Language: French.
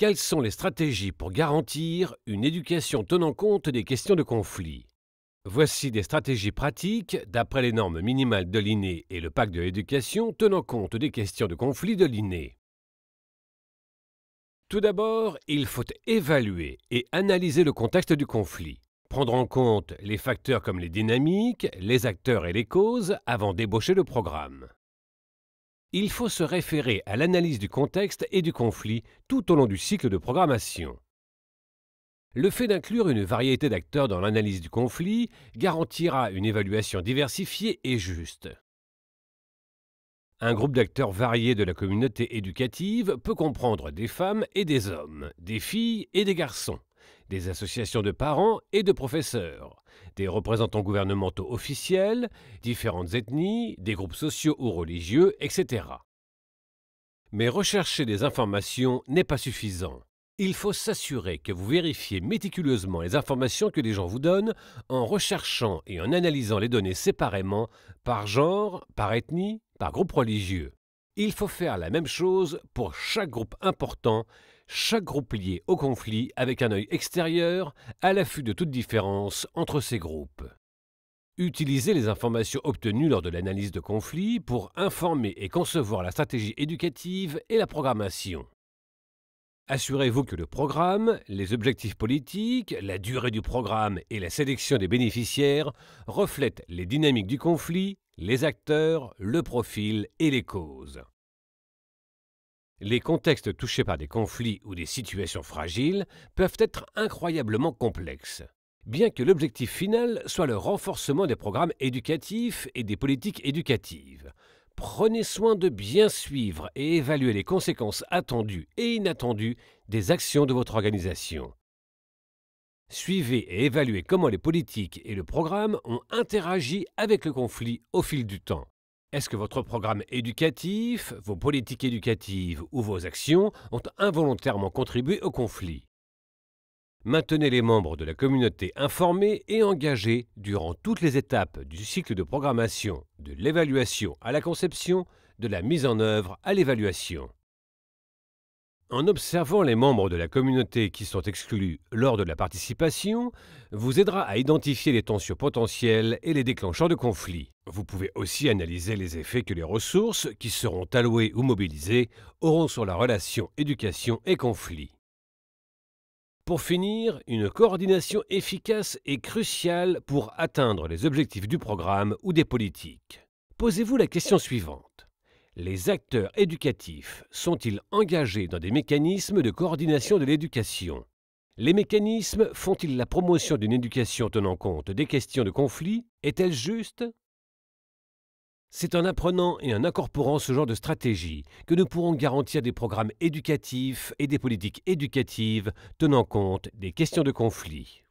Quelles sont les stratégies pour garantir une éducation tenant compte des questions de conflit? Voici des stratégies pratiques d'après les normes minimales de l'INE et le pacte de l'éducation tenant compte des questions de conflit de l'INE. Tout d'abord, il faut évaluer et analyser le contexte du conflit. Prendre en compte les facteurs comme les dynamiques, les acteurs et les causes avant d'ébaucher le programme. Il faut se référer à l'analyse du contexte et du conflit tout au long du cycle de programmation. Le fait d'inclure une variété d'acteurs dans l'analyse du conflit garantira une évaluation diversifiée et juste. Un groupe d'acteurs variés de la communauté éducative peut comprendre des femmes et des hommes, des filles et des garçons, des associations de parents et de professeurs, des représentants gouvernementaux officiels, différentes ethnies, des groupes sociaux ou religieux, etc. Mais rechercher des informations n'est pas suffisant. Il faut s'assurer que vous vérifiez méticuleusement les informations que les gens vous donnent en recherchant et en analysant les données séparément par genre, par ethnie, par groupe religieux. Il faut faire la même chose pour chaque groupe important, chaque groupe lié au conflit avec un œil extérieur à l'affût de toute différence entre ces groupes. Utilisez les informations obtenues lors de l'analyse de conflit pour informer et concevoir la stratégie éducative et la programmation. Assurez-vous que le programme, les objectifs politiques, la durée du programme et la sélection des bénéficiaires reflètent les dynamiques du conflit, les acteurs, le profil et les causes. Les contextes touchés par des conflits ou des situations fragiles peuvent être incroyablement complexes. Bien que l'objectif final soit le renforcement des programmes éducatifs et des politiques éducatives, prenez soin de bien suivre et évaluer les conséquences attendues et inattendues des actions de votre organisation. Suivez et évaluez comment les politiques et le programme ont interagi avec le conflit au fil du temps. Est-ce que votre programme éducatif, vos politiques éducatives ou vos actions ont involontairement contribué au conflit? Maintenez les membres de la communauté informés et engagés durant toutes les étapes du cycle de programmation, de l'évaluation à la conception, de la mise en œuvre à l'évaluation. En observant les membres de la communauté qui sont exclus lors de la participation, vous aidera à identifier les tensions potentielles et les déclencheurs de conflits. Vous pouvez aussi analyser les effets que les ressources qui seront allouées ou mobilisées auront sur la relation éducation et conflit. Pour finir, une coordination efficace est cruciale pour atteindre les objectifs du programme ou des politiques. Posez-vous la question suivante. Les acteurs éducatifs sont-ils engagés dans des mécanismes de coordination de l'éducation? Les mécanismes font-ils la promotion d'une éducation tenant compte des questions de conflit? Est-elle juste? C'est en apprenant et en incorporant ce genre de stratégie que nous pourrons garantir des programmes éducatifs et des politiques éducatives tenant compte des questions de conflit.